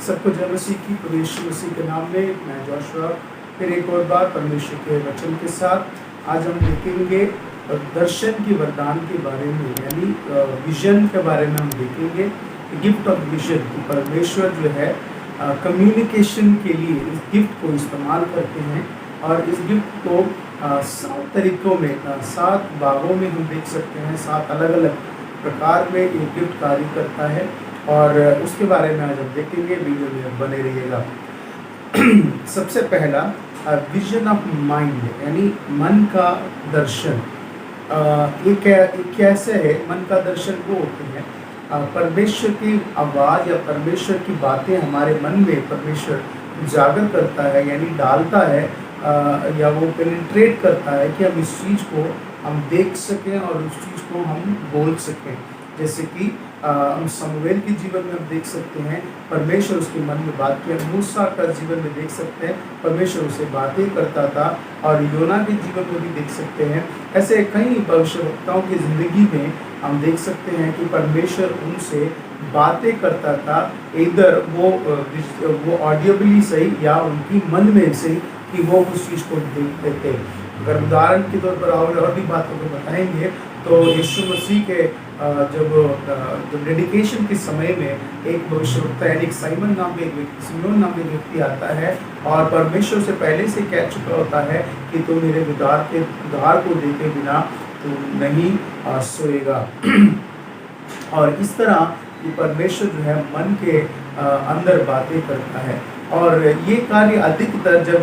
सबको जय मसीह की, प्रभु मसीह के नाम में मैं जोशुआ फिर एक और बार परमेश्वर के वचन के साथ आज हम देखेंगे दर्शन की वरदान के बारे में, यानी विजन के बारे में हम देखेंगे। गिफ्ट ऑफ विजन की परमेश्वर जो है कम्युनिकेशन के लिए इस गिफ्ट को इस्तेमाल करते हैं और इस गिफ्ट को 7 तरीकों में 7 भागों में हम देख सकते हैं। 7 अलग अलग प्रकार में ये गिफ्ट कार्य करता है और उसके बारे में आज हम देखेंगे। वीडियो में बने रहिएगा। सबसे पहला विजन ऑफ माइंड, यानी मन का दर्शन। ये कैसे है? मन का दर्शन वो होते हैं परमेश्वर की आवाज़ या परमेश्वर की बातें हमारे मन में परमेश्वर उजागर करता है, यानी डालता है या वो पेनिट्रेट करता है कि हम इस चीज़ को हम देख सकें और उस चीज़ को हम बोल सकें। जैसे कि हम समूएल के जीवन में हम देख सकते हैं परमेश्वर उसके मन में बात किया। मूसा का जीवन में देख सकते हैं परमेश्वर उसे बातें करता था और योना के जीवन में भी देख सकते हैं। ऐसे कई भविष्यवक्ताओं की ज़िंदगी में हम देख सकते हैं कि परमेश्वर उनसे बातें करता था, इधर वो ऑडियोबली सही या उनकी मन में सही कि वो उस चीज़ को देखते थे। अगर उदाहरण के तौर पर और भी बातों को बताएंगे तो यीशु मसीह के जब डेडिकेशन के समय में एक भविष्यवक्ता यानी साइमन नाम के एक व्यक्ति, सिमोन नाम के व्यक्ति आता है और परमेश्वर से पहले से कह चुका होता है कि तू मेरे उद्धार को देखे बिना तू नहीं सोएगा। और इस तरह कि परमेश्वर जो है मन के अंदर बातें करता है और ये कार्य अधिकतर जब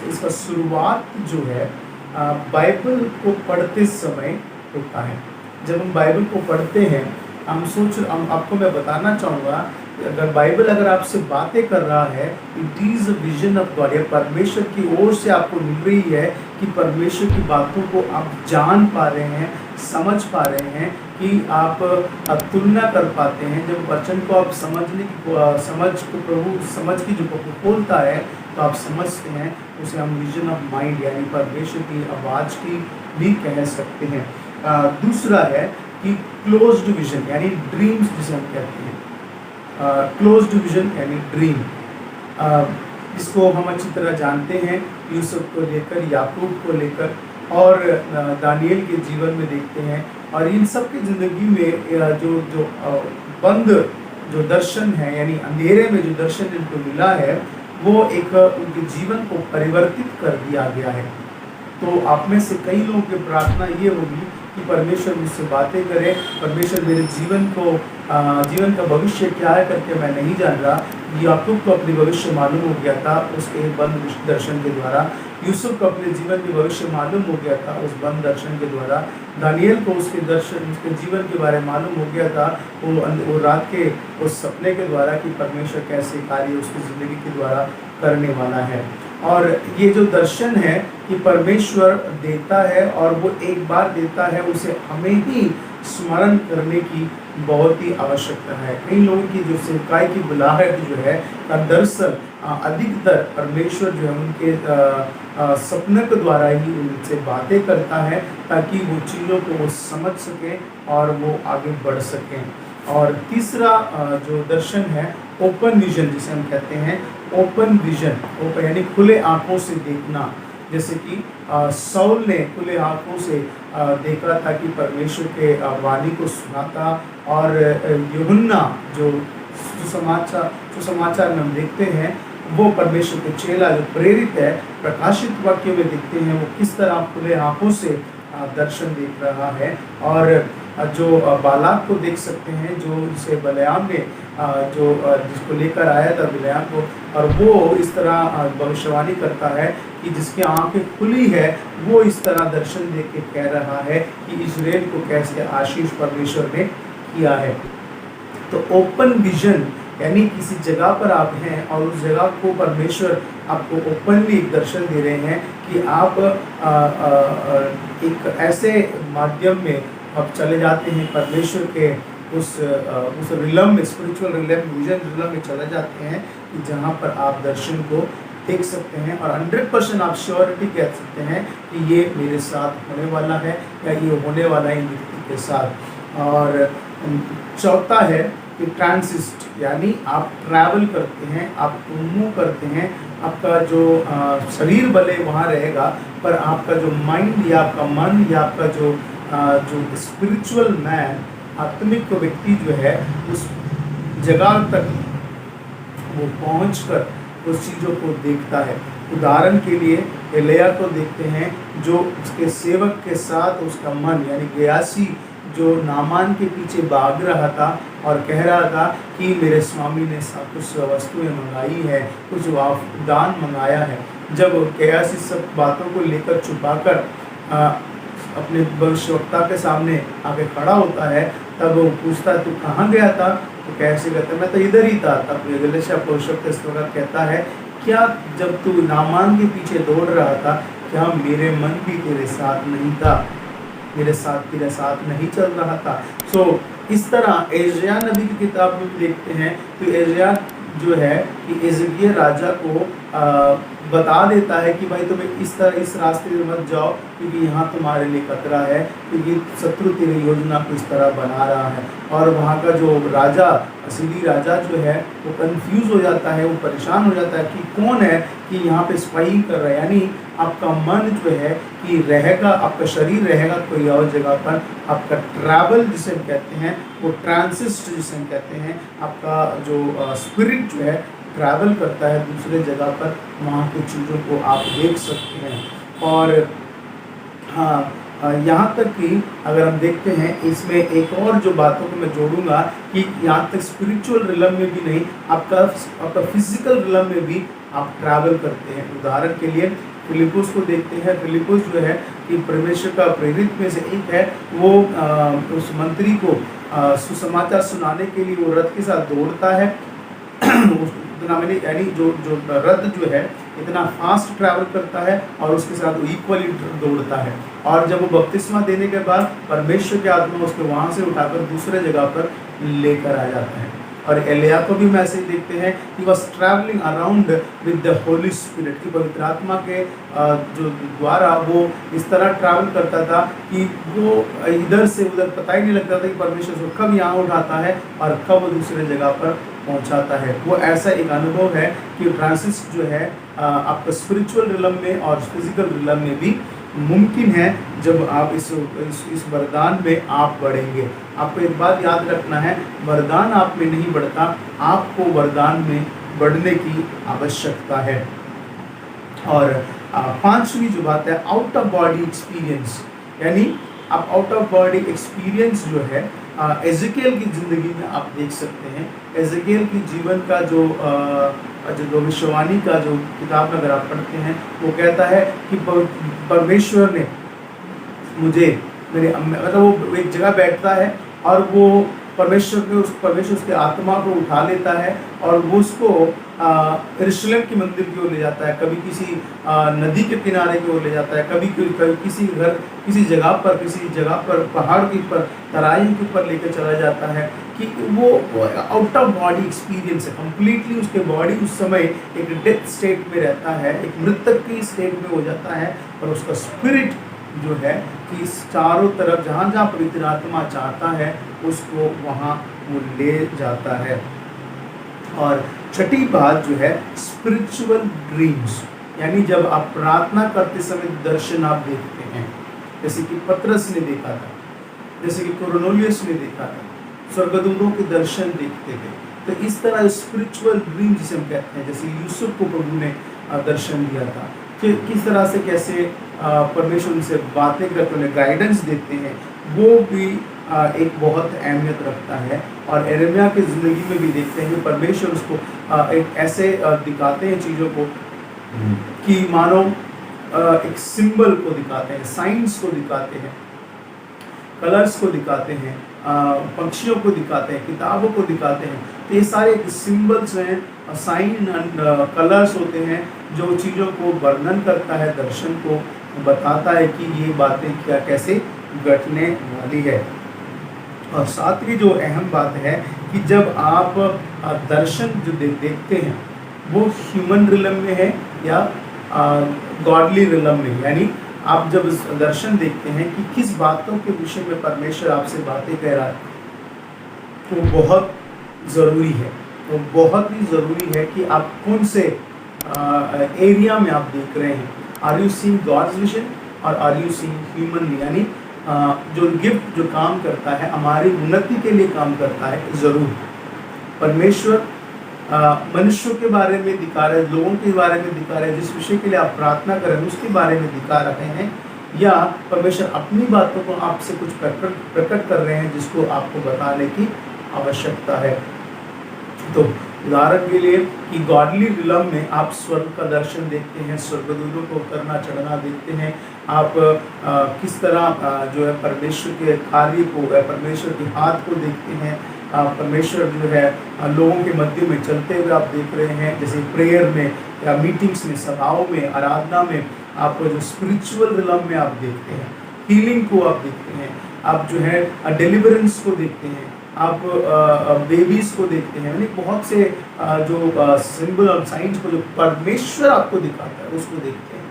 इसका शुरुआत जो है बाइबल को पढ़ते समय होता है। जब हम बाइबल को पढ़ते हैं हम आपको मैं बताना चाहूँगा अगर आपसे बातें कर रहा है, it is a vision of God, या परमेश्वर की ओर से आपको मिल रही है कि परमेश्वर की बातों को आप जान पा रहे हैं, समझ पा रहे हैं, कि आप तुलना कर पाते हैं। जब वचन को आप प्रभु समझ की जो खोलता है तो आप समझते हैं, उसे हम विजन ऑफ माइंड यानी परमेश्वर की आवाज़ की भी कह सकते हैं। दूसरा है कि क्लोज्ड विजन यानी ड्रीम्स जिसे हम कहते हैं। क्लोज्ड विजन यानी ड्रीम, इसको हम अच्छी तरह जानते हैं यूसुफ को लेकर, याकूब को लेकर और दानियल के जीवन में देखते हैं। और इन सब की ज़िंदगी में जो बंद जो दर्शन है, यानी अंधेरे में जो दर्शन इनको मिला है, वो एक उनके जीवन को परिवर्तित कर दिया गया है। तो आप में से कई लोगों की प्रार्थना ये होगी कि परमेश्वर मुझसे बातें करे, परमेश्वर मेरे जीवन का भविष्य क्या है करके मैं नहीं जान रहा। याकूब को अपने भविष्य मालूम हो गया था उसके बंद दर्शन के द्वारा, यूसुफ को अपने जीवन के भविष्य मालूम हो गया था उस बंद दर्शन के द्वारा, दानियल को उसके जीवन के बारे में मालूम हो गया था वो रात के उस सपने के द्वारा कि परमेश्वर कैसे कार्य उसकी ज़िंदगी के द्वारा करने वाला है। और ये जो दर्शन है कि परमेश्वर देता है और वो एक बार देता है, उसे हमें ही स्मरण करने की बहुत ही आवश्यकता है। कई लोगों की जो सेवकाई की बुलाहट जो है दरअसल अधिकतर परमेश्वर जो है उनके सपने के द्वारा ही उनसे बातें करता है ताकि वो चीज़ों को वो समझ सकें और वो आगे बढ़ सकें। और तीसरा जो दर्शन है ओपन विजन जिसे हम कहते हैं। ओपन विजन यानी खुले आंखों से देखना। जैसे कि साउल ने खुले आंखों से देखा था कि परमेश्वर के वाणी को सुना था, और यूहन्ना जो सुसमाचार में हम देखते हैं वो परमेश्वर के चेला जो प्रेरित है प्रकाशित वाक्य में देखते हैं वो किस तरह खुले आंखों से दर्शन देख रहा है। और जो बालाक को देख सकते हैं जो जिसे बलयाम ने जिसको लेकर आया था बिलयाम को, और वो इस तरह भविष्यवाणी करता है कि जिसकी आंखें खुली है वो इस तरह दर्शन देख के कह रहा है कि इजराइल को कैसे आशीष परमेश्वर ने किया है। तो ओपन विजन यानी किसी जगह पर आप हैं और उस जगह को परमेश्वर आपको ओपनली एक दर्शन दे रहे हैं कि आप एक ऐसे माध्यम में आप चले जाते हैं परमेश्वर के उस रिलम में, स्पिरिचुअल रिलम, विजन रिलम में चले जाते हैं कि जहाँ पर आप दर्शन को देख सकते हैं और 100% आप श्योरिटी कह सकते हैं कि ये मेरे साथ होने वाला है या ये होने वाला है व्यक्ति के साथ। और चौथा है कि ट्रांसिस्ट यानी आप ट्रैवल करते हैं, आप मूव करते हैं, आपका जो शरीर भले वहाँ रहेगा पर आपका जो माइंड या आपका मन या आपका जो स्पिरिचुअल मैन, आत्मिक व्यक्ति जो है, उस जगह तक वो पहुंचकर उस चीज़ों को देखता है। उदाहरण के लिए एलिया को देखते हैं जो उसके सेवक के साथ उसका मन यानी गयासी जो नामान के पीछे भाग रहा था और कह रहा था कि मेरे स्वामी ने सब कुछ वस्तुएं मंगाई है, कुछ दान मंगाया है। जब गयासी सब बातों को लेकर छुपाकर अपने भविष्यवक्ता के सामने आके खड़ा होता है, तब वो पूछता है तू कहाँ गया था? तो कैसे कहता है मैं तो इधर ही था। तब यगलेशा भविष्यवक्ता इस प्रकार कहता है, क्या जब तू नामान के पीछे दौड़ रहा था, क्या मेरे मन भी तेरे साथ नहीं था, मेरे साथ नहीं चल रहा था? सो इस तरह एजया नबी की किताब में देखते हैं तो एजया जो है कि एजकिय्याह राजा को बता देता है कि भाई तुम्हें इस रास्ते में मत जाओ क्योंकि यहाँ तुम्हारे लिए खतरा है, क्योंकि शत्रु तेरी योजना को इस तरह बना रहा है। और वहाँ का जो राजा, असीरी राजा जो है वो कंफ्यूज हो जाता है, वो परेशान हो जाता है कि कौन है कि यहाँ पे स्पाइंग कर रहा है। यानी आपका मन जो है कि रहेगा, आपका शरीर रहेगा कोई और जगह पर, आपका ट्रैवल जिसे हम कहते हैं, वो ट्रांसिस्ट जिसे हम कहते हैं, आपका जो स्पिरिट जो है ट्रैवल करता है दूसरे जगह पर, वहाँ की चीज़ों को आप देख सकते हैं। और हाँ, यहाँ तक कि अगर हम देखते हैं इसमें एक और जो बातों को मैं जोड़ूंगा कि यहाँ तक स्पिरिचुअल रिलम में भी नहीं, आपका फिजिकल रिलम में भी आप ट्रैवल करते हैं। उदाहरण के लिए फिलिपुस को देखते हैं। फिलिपुस जो है कि परमेश्वर का प्रेरित में से एक है, वो उस मंत्री को सुसमाचार सुनाने के लिए वो रथ के साथ दौड़ता है। इतना मैंने यानी जो रथ जो है इतना फास्ट ट्रैवल करता है और उसके साथ वो इक्वली दौड़ता है। और जब वो बपतिस्मा देने के बाद परमेश्वर के आत्मा उसको वहाँ से उठाकर दूसरे जगह पर लेकर आ जाता है। और एलिया को भी हम ऐसे ही देखते हैं कि was travelling around with the Holi spirit, की पवित्र आत्मा के जो द्वारा वो इस तरह ट्रैवल करता था कि वो इधर से उधर पता ही नहीं लगता था कि परमेश्वर उसको कब यहाँ उठाता है और कब वो दूसरे जगह पर पहुँचाता है। वो ऐसा एक अनुभव है कि ट्रांसिस्ट जो है आपका स्पिरिचुअल रिलम में और फिजिकल रिलम में भी मुमकिन है जब आप इस वरदान में आप बढ़ेंगे। आपको एक बात याद रखना है, वरदान आप में नहीं बढ़ता, आपको वरदान में बढ़ने की आवश्यकता है। और पांचवी जो बात है, आउट ऑफ बॉडी एक्सपीरियंस, यानी आप आउट ऑफ बॉडी एक्सपीरियंस जो है एजेकियल की ज़िंदगी में आप देख सकते हैं। एजेकियल की जीवन का जो भविष्यवाणी का जो किताब में अगर आप पढ़ते हैं, वो कहता है कि परमेश्वर ने मुझे मेरे मतलब वो एक जगह बैठता है और वो परमेश्वर उसके आत्मा को उठा लेता है और वो उसको यरूशलेम के मंदिर की ओर ले जाता है, कभी किसी नदी के किनारे की ओर ले जाता है, कभी किसी जगह पर पहाड़ के ऊपर, तराई के ऊपर लेकर चला जाता है। कि वो आउट ऑफ बॉडी एक्सपीरियंस है, कम्प्लीटली उसके बॉडी उस समय एक डेथ स्टेट में रहता है, एक मृतक की स्टेट में हो जाता है, और उसका स्पिरिट जो है कि चारों तरफ जहाँ जहाँ पवित्र आत्मा चाहता है उसको वहाँ वो ले जाता है। और छठी बात जो है स्पिरिचुअल ड्रीम्स, यानी जब आप प्रार्थना करते समय दर्शन आप देखते हैं, जैसे कि पतरस ने देखा था, जैसे कि कोर्नेलियस ने देखा था, स्वर्गदूतों के दर्शन देखते थे। तो इस तरह स्पिरिचुअल ड्रीम जिसे हम कहते हैं, जैसे यूसुफ को प्रभु ने दर्शन दिया था, कि किस तरह से कैसे परमेश्वर उनसे बातें करते उन्हें गाइडेंस देते हैं, वो भी एक बहुत अहमियत रखता है। और यिर्मयाह की ज़िंदगी में भी देखते हैं कि परमेश्वर उसको एक ऐसे दिखाते हैं चीज़ों को कि मानो एक सिंबल को दिखाते हैं, साइंस को दिखाते हैं, कलर्स को दिखाते हैं, पक्षियों को दिखाते हैं, किताबों को दिखाते हैं। तो ये सारे सिंबल्स हैं, साइन एंड कलर्स होते हैं जो चीज़ों को वर्णन करता है, दर्शन को बताता है कि ये बातें क्या कैसे घटने वाली है। और सातवीं जो अहम बात है कि जब आप दर्शन जो देखते हैं वो ह्यूमन रिलम में है या गॉडली रिलम में, यानी आप जब दर्शन देखते हैं कि किस बातों के विषय में परमेश्वर आपसे बातें कह रहा है, तो बहुत ज़रूरी है। तो बहुत ही ज़रूरी है कि आप कौन से एरिया में आप देख रहे हैं। Are you seeing God's vision और आर यू सीइंग ह्यूमनली, यानी जो गिफ्ट जो काम करता है हमारी उन्नति के लिए काम करता है। ज़रूर परमेश्वर मनुष्यों के बारे में दिखा रहे, लोगों के बारे में दिखा रहे, जिस विषय के लिए आप प्रार्थना करें उसके बारे में दिखा रहे हैं, या परमेश्वर अपनी बातों को आपसे कुछ प्रकट कर रहे हैं जिसको आपको बताने की आवश्यकता है। तो उदाहरण के लिए कि गॉडली रिलम में आप स्वर्ग का दर्शन देखते हैं, स्वर्गदूतों को उतरना चढ़ना देखते हैं, आप किस तरह जो है परमेश्वर के कार्य को, परमेश्वर के हाथ को देखते हैं। परमेश्वर जो है लोगों के मध्य में चलते हुए आप देख रहे हैं, जैसे प्रेयर में या मीटिंग्स में, सभाओं में, आराधना में, आप जो स्पिरिचुअल रिलम में आप देखते हैं, हीलिंग को आप देखते हैं, आप जो है डिलीवरेंस को देखते हैं, आप बेबीज को देखते हैं, यानी बहुत से जो सिंबल और साइंस को जो परमेश्वर आपको दिखाता है उसको देखते हैं।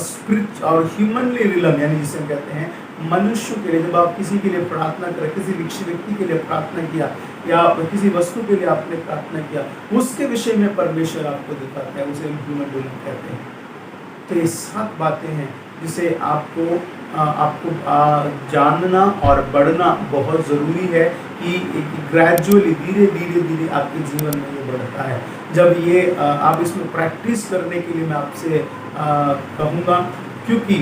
स्पिरिट और ह्यूमनली रिलम, यानी जिसे हम कहते हैं मनुष्य के लिए, जब आप किसी के लिए प्रार्थना करें, किसी व्यक्ति के लिए प्रार्थना किया या किसी वस्तु के लिए आपने प्रार्थना किया, उसके विषय में परमेश्वर आपको दिखाता है, उसे ह्यूमन रिलम कहते हैं। तो ये 7 बातें हैं जिसे आपको जानना और बढ़ना बहुत ज़रूरी है कि ग्रेजुअली धीरे धीरे आपके जीवन में ये बढ़ता है। जब ये आप इसमें प्रैक्टिस करने के लिए मैं आपसे कहूँगा, क्योंकि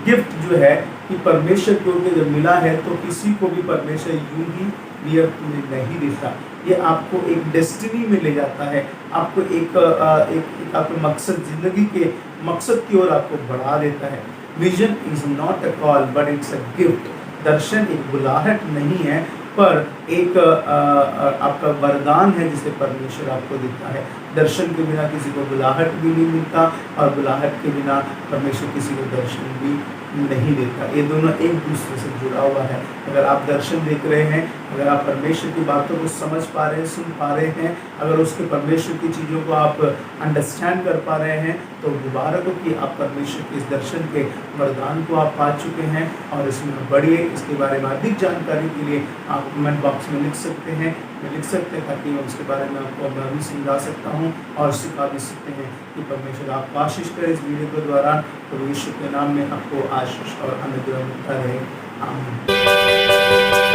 गिफ्ट जो है कि परमेश्वर को जब मिला है तो किसी को भी परमेश्वर यूं ही व्यर्थ में नहीं देता। ये आपको एक डेस्टिनी में ले जाता है, आपको एक आपके मकसद, जिंदगी के मकसद की ओर आपको बढ़ा देता है। Vision is not a call but it's a gift. दर्शन एक बुलाहट नहीं है पर एक आपका वरदान है जिसे परमेश्वर आपको देता है। दर्शन के बिना किसी को बुलाहट भी नहीं मिलता और बुलाहट के बिना परमेश्वर किसी को दर्शन भी नहीं देता। ये दोनों एक दूसरे से जुड़ा हुआ है। अगर आप दर्शन देख रहे हैं, अगर आप परमेश्वर की बातों को समझ पा रहे हैं, सुन पा रहे हैं, अगर उसके परमेश्वर की चीज़ों को आप अंडरस्टैंड कर पा रहे हैं, तो मुबारक हो कि आप परमेश्वर के इस दर्शन के वरदान को आप पा चुके हैं और इसमें बढ़िए। इसके बारे में अधिक जानकारी के लिए आप कमेंट बॉक्स में लिख सकते हैं, ताकि मैं उसके बारे में आपको मैं भी समझा सकता हूँ और सिखा भी सकते हैं। कि परमेश्वर आपको आशीष करे इस वीडियो के द्वारा, तो यीशु के नाम में आपको आशीष और अनुग्रह मिलता रहे। आमीन।